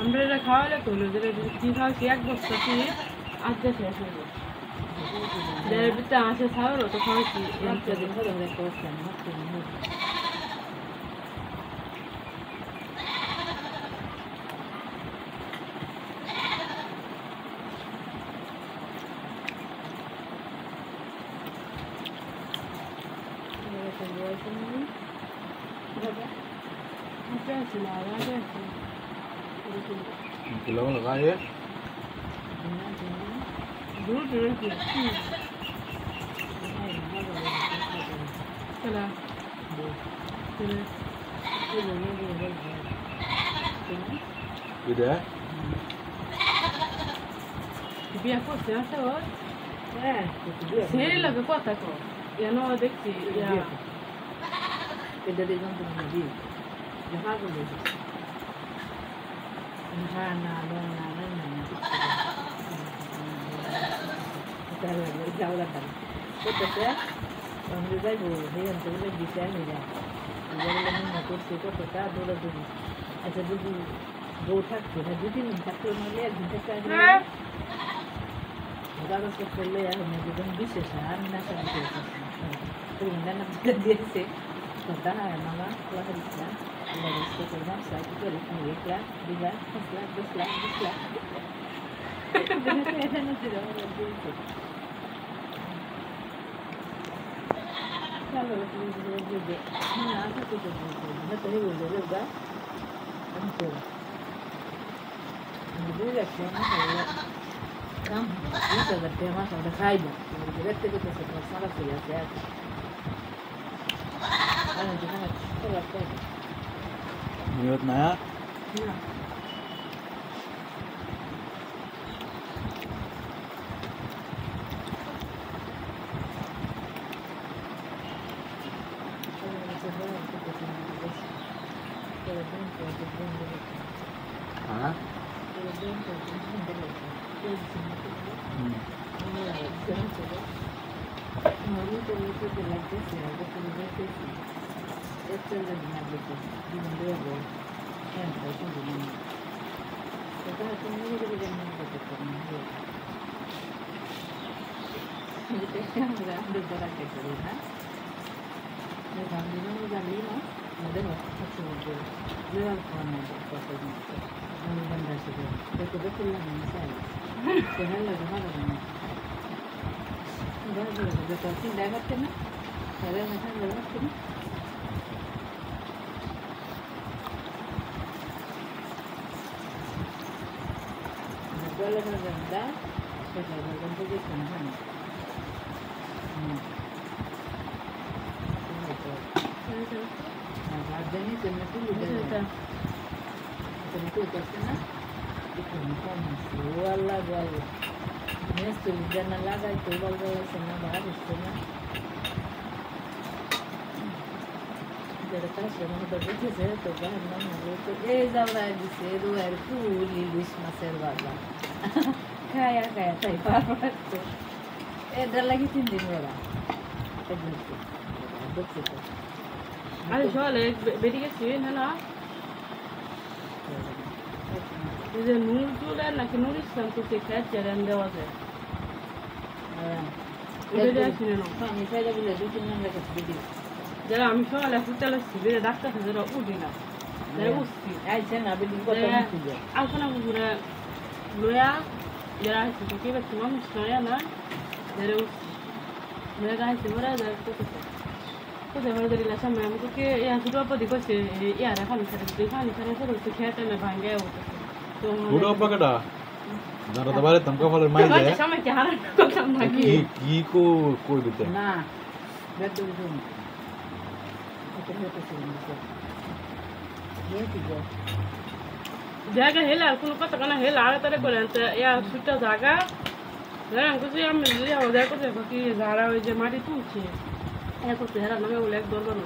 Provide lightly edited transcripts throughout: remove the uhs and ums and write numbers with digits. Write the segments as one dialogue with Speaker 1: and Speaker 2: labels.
Speaker 1: আমরা এটা খাওয়ালে তো হলো যেটা কি খাওয়াছি এক বস্তা কি আজকে শেষ হয়ে যাবে দেড় বিতে আসে খাওয়ারও তো খাওয়াছি
Speaker 2: Pulau lagi ya?
Speaker 1: dulu Salah.
Speaker 2: Beda?
Speaker 1: Biar kau siapa awak? Saya lagi kau tak kau. Ya no dekti ya.
Speaker 3: Beda dengan tu lagi. Jangan kau beda. Hana, lona, lona. Kita lagi jauh lah kan. Betul tak? Orang juga boleh, yang tu boleh bisa ni dah. Jadi lagi motor sekolah kita dulu dulu. Aja dulu dua tak, jadi ni tak pernah lihat kita kan. Kalau sekolah ya, mungkin bisa sah, nak bisa. Tu anda nak dia se. Kita mama keluar kita. Lalu sekolah saya kita lihat eklah, dua, eklah, dua, eklah. Benar saya nak tidak lagi. Kalau kita jadi, mana apa tu jadi? Nanti ni boleh juga. Antu. Ini dia semua kalau kam, ini seperti apa? Sudah kaya. Jadi kita tu sesuatu salah saya. Anak kita nak apa?
Speaker 2: Menurut Naya?
Speaker 1: Ya.
Speaker 2: Hah?
Speaker 3: Jangan lagi itu bawa sana baru sana. Jadi kan semua berbeza saya tu bahan mana itu. Zaman di seru air puli luis maser baga. Kaya tapi parah tu. Dah lagi tinggi orang. Begitu. Begitu.
Speaker 1: Ada soalnya beri kasih mana? Jadi nur tu lah nak nur Islam tu sekat jalan dah ada. Beda sini no.
Speaker 3: Kami saya dah boleh duduk dengan mereka sendiri.
Speaker 1: Jadi kami soalnya kita lah sibuk dah tak ada udina. Dari usti.
Speaker 3: Saya nak beli kota mesti.
Speaker 1: Aku nak guna loya. Jadi kita kita cuma mesti na. Dari usti. Mereka hanya semua dari tu. Tu dah dari lah sama. Aku ke yang sudah apa dikau se. Ya, dah kan saya tu kita na bangga itu.
Speaker 2: Budak apa kada? Jangan rata balik tangkap kalau main je.
Speaker 1: Sama cara kau sama lagi.
Speaker 2: Kiko koi betul.
Speaker 3: Nah, betul betul. Itu sih. Dia tiga.
Speaker 1: Jaga hela, aku lupa tekan hela. Ada tadi kau nanti ya sudah jaga. Jadi aku sih yang mesti ya udah aku tu bagi zara itu mati tu sih. Aku tu hera nama uleg dorban.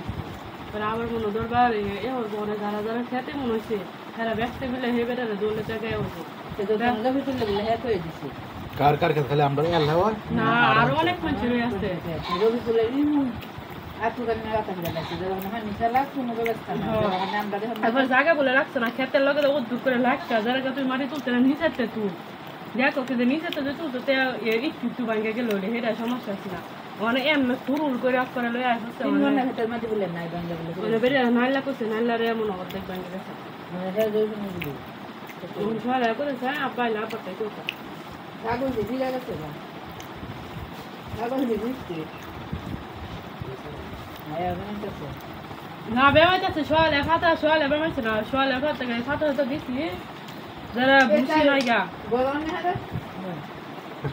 Speaker 1: Berabar mana dorban ya orang zara siapa mana sih. Hera biasa bila hebe dah dulu jaga itu.
Speaker 3: Itu tangga itu lebih leher tu edisi.
Speaker 2: কার কার কাছে খালি আমরা এল হয়
Speaker 1: না আরো অনেক মানুষের আছে
Speaker 3: রবি ফুলে আতু গান না রাখা যাচ্ছে যখন হানি চালা কোনো ব্যবস্থা না যখন আমরা দেখুন
Speaker 1: তারপর জায়গা বলে রাখছো না ক্ষেতের লগে তো উদ্যোগ করে লাগছে যারা তুই মাটি তুলতে না নিচেতে তুই দেখো কিন্তু নিচেতে যে তুলতে একটু ভাঙ্গে গেল সেটা সমস্যা আছে না মানে এমনি ফুরুল করে অফ করে লয়ে আসছে
Speaker 3: তিন ঘন্টা ভিতর মাটি বলে নাই বাংলা বলে
Speaker 1: বেরিয়ে নাইলা করছে নাইলারে এমন অর্ধেক ভাঙ্গে গেছে
Speaker 3: মানে হে দুই দিন দিবি
Speaker 1: সবাই করেছে আব্বাই না পাঠাই করতে
Speaker 3: কাগজ দিয়ে দিলা গেছে না কাগজ দিয়ে দিচ্ছি আয়া বানাইতেছে
Speaker 1: না বেমাইতেছে সোয়ালে ফাতা সোয়ালে বেমাইছে না সোয়ালে ফাতা গায়ে ফাতা তো দিছি যারা বুঝি নাই গা
Speaker 3: গরম না রে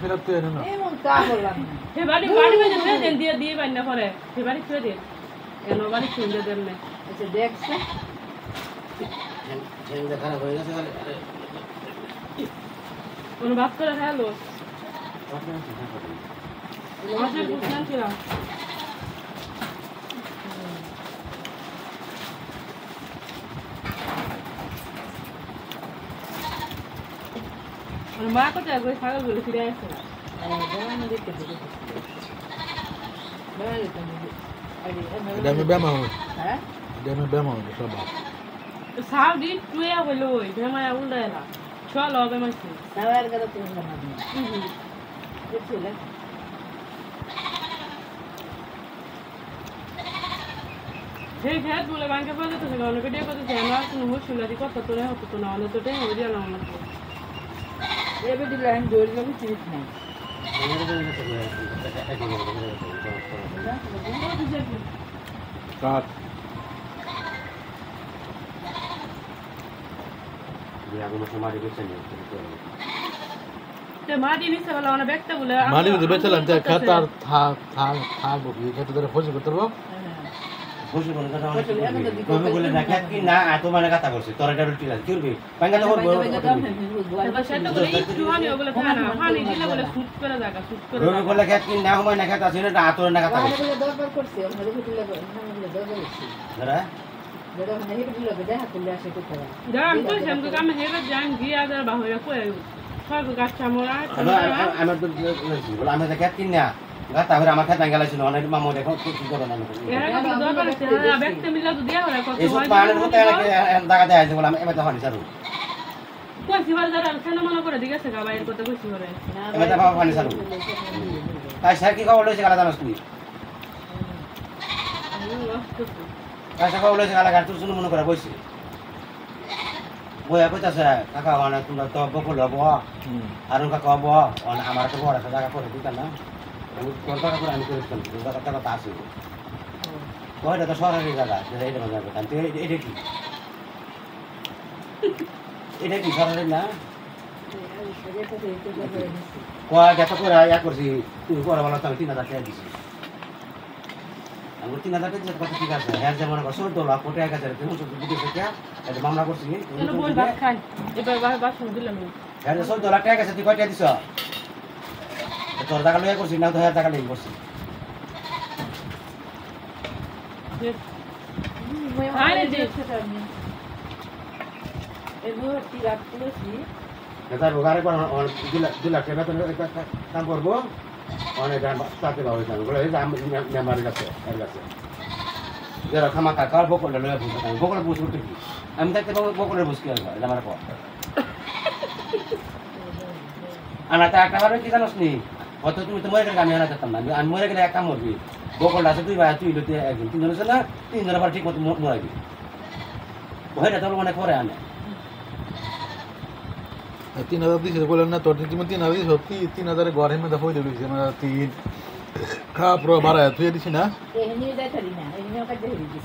Speaker 2: ফেরত তো এনে না
Speaker 3: এমন তা বললাম না
Speaker 1: হে বাড়ি বাড়ি মধ্যে ফেলে দেন দিয়ে দিয়ে বাইনা করে হে বাড়ি ফেলে দেন এন বাড়ি ফেলে দেন না
Speaker 3: আচ্ছা দেখছ
Speaker 4: খারাপ হয়ে গেছে
Speaker 1: কোন বাস করে হ্যালো মাঝে বুঝলাম ছিল মা কোথায় গিয়ে ছাগল বলে ফিরে আসছে না
Speaker 3: গরম দিতে দিতে বাইরে তো
Speaker 2: এটা আমি ব্যায়াম হবে
Speaker 3: হ্যাঁ
Speaker 2: এটা আমি ব্যায়াম হবে সব
Speaker 1: সাউ দি তুই হইলো ওই ভেমায়া উল্টায়লা চলো বেমাইছে
Speaker 3: সাবার গেল তো না বুঝছিলে
Speaker 1: সেই খেত বলে ব্যাংকে পড়ে তো সেখানে ভিডিও করতে আমার কোনো মুশকিল আছে কত তো না হতো না হলে তো টাইম হয়ে গেল আমার
Speaker 3: এবে দিলে আমি দৌড় যাবো চিনিস নাই
Speaker 2: কাট
Speaker 1: মাটি নিচে বলে অনেক ব্যক্তি বলে
Speaker 2: মালি যদি বেচালাম যে খেত আর থাকবো কি খেতে ধরে ফসল করতে পারবো
Speaker 4: বসে কোন কথা কবে বলে না খেত কি না এত মানে কথা করছে তোর এটা রুটি লাগে কি করবি পাঙ্গা তো করবো
Speaker 1: এবার সেটা বলে একটু হানি বলে না হানি দিলে বলে সুট করে জায়গা সুট করে
Speaker 4: রবি বলে খেত কি না হয় না খেত আছে না আতর না কথা করছে
Speaker 3: দরবার করছে আমাদের দিলে দরবার করছে
Speaker 4: দাদা
Speaker 3: যেটা মানে হেঁটে দিলে দেখা করলে আসে করতে পারে
Speaker 1: দাম তো সেমকে কামে হেবে যান গিয়া আর বাহিরে কই সব গাছটা মোরা
Speaker 4: আমার তো বলে আমি খেত কি না গাতা হরে আমার খেত ভাঙ্গা লাগছিল অনেক মামু দেখো কি করে না
Speaker 1: এরা কত দরকার আছে না ব্যক্তি মিলা তো দিয়া হলে কত
Speaker 4: এই সব
Speaker 1: হয়
Speaker 4: পানের মতো দাগা দেয় বলে আমি এবার হনি সারু
Speaker 1: কই সিবার যারা কেন মনে করে দিগেছে গা বাইরে কত কইছি করে
Speaker 4: এবার বাবা পানি সারু তাই স্যার কি খবর লইছে গালা জানাস তুই তাই স্যার খবর লইছে গালা গাড়ি তুই শুনে মনে করে বইছি বইয়া কইতাছে কাকা মানে তোমরা তো বকুল হবো আর কাকা হবো আমার তো বড় একটা জায়গা করে দিতা না আমি তোর টাকা করে আমি করেছিলাম টাকা কথা আসি ওইটা তো সরকারি জায়গা এইটা যাবে এটা কি এটা কি সরকারি না কয় যত করে ইয়া করছি তুই পরে বলো তো আমি 3000 টাকা দিছি আমি 3000 টাকা দিতে কত ঠিক আছে হ্যাঁ যেমন 14 লাখ কোটি টাকা আছে তুমি শুধু বিদেশে কে এটা মামলা করছি
Speaker 1: কেন বল ভাত খাই এবার বাসন দিলাম
Speaker 4: হ্যাঁ 14 লাখ টাকা আছে তুই কয়টা দিছ তোর টাকা লইয়া করছি না তো হ্যাঁ টাকা লইয়া করছি
Speaker 1: আরে যে
Speaker 3: এগুলো কি রাত করেছি
Speaker 4: তার ঘরে কোন 2 লাখ টাকা বেতন কাম করবো অনেক তাতে বাবু যাবে বলে আমি মেম্বারের কাছে এর কাছে যারা খামা কাকার বকলে লয়ে বুঝতে আমি বকলে বুঝতে কি আমি দেখতে বকলে বুঝতে আসবো এটা আমার পর আনা তা একটা বারে কি জানোস নি অত তুমি তো মরে গেলে আমি আনা যেতাম না আমি মরে গেলে এক কাম করবি বকল আছে তুই ভাই তুই লইতে একদিন 3 জন আছে না 3 জন আবার ঠিক মতো মরাইবি ওইটা তো মানে করে আনে
Speaker 2: 3000 দিছে বলেন না তোর তুমি 3000 দিছ সত্যি 3000 ঘরের মধ্যে হয়ে দিল না 3 খারাপ পুরো বাড়ায় তুই দিছিস না
Speaker 3: এমনি যাই থাকি না এমনি ওকে দিয়ে দিছি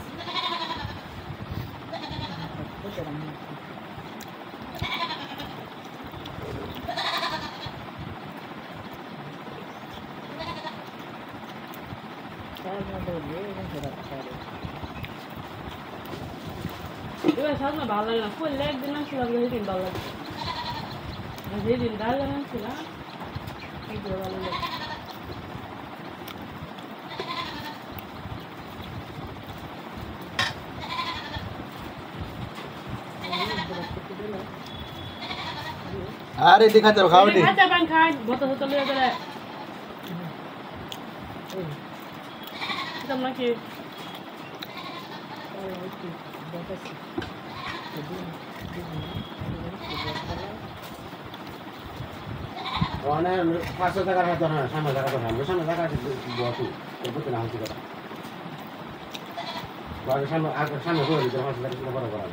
Speaker 1: এবার সামনে ভালো লাগে না ফুল একদিন না ছিল সেদিন ভালো লাগে সেদিন ভালো না ছিল ভালো লাগে
Speaker 2: আরে দেখা যাবে খাওয়া দে
Speaker 1: খাইতে পান খাই বত হতে লয়ে গেলে তোমরা কি
Speaker 4: মানে 500 টাকার হাতে না সামনে টাকা তো আমরা সামনে টাকা বসু তো না হচ্ছে কথা বাকি সামনে করে দিতে 500 টাকা বড় করা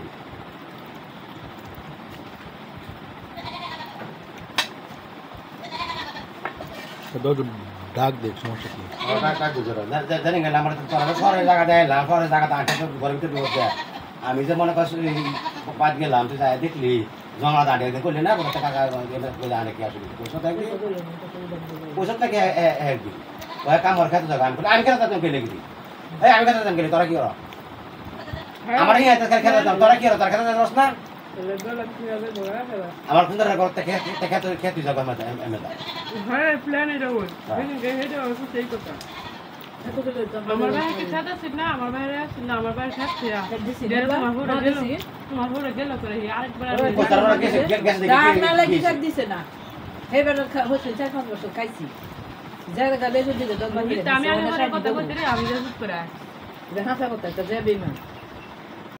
Speaker 2: তো ডাক দেখ সমস্যা কি
Speaker 4: টাকা বুঝো জানি না আমরা তো শহরে জায়গা দেয় না শহরে জায়গা আটটা ঘরের ভিতরে ঢুকতে আমি যে মনে করছি বাদ গেলাম তুই যাই দেখলি জমা দাঁড়িয়ে করলি না কোনো টাকা আনে কি আসলে পয়সা থাকবি পয়সা থাকে একদিন ওই কাম ওর খেতে যাবে আমি খেতে যেতাম কে লেগে এই আমি খেতে যেতাম গেলি তোরা কি করো আমার এই খেতে যেতাম তোরা কি করো তোর খেতে যাস না আমার সুন্দর করতে খেতে যাবো আমি
Speaker 1: হ্যাঁ প্ল্যান এটা ওই এটা অবশ্য সেই কথা আমার ভাই কি সাদা ছিল না আমার ভাই আছে না আমার ভাই থাকছে তোমার হলো গেল করে আরেকবার
Speaker 3: না লাগি কাট দিছে না এবার হচ্ছে 4-5 বছর খাইছি জায়গা বেজে দিতে 10
Speaker 1: আমি আগে কথা বলতে আমি রেজুট করে
Speaker 3: দেখা কথা যাবে না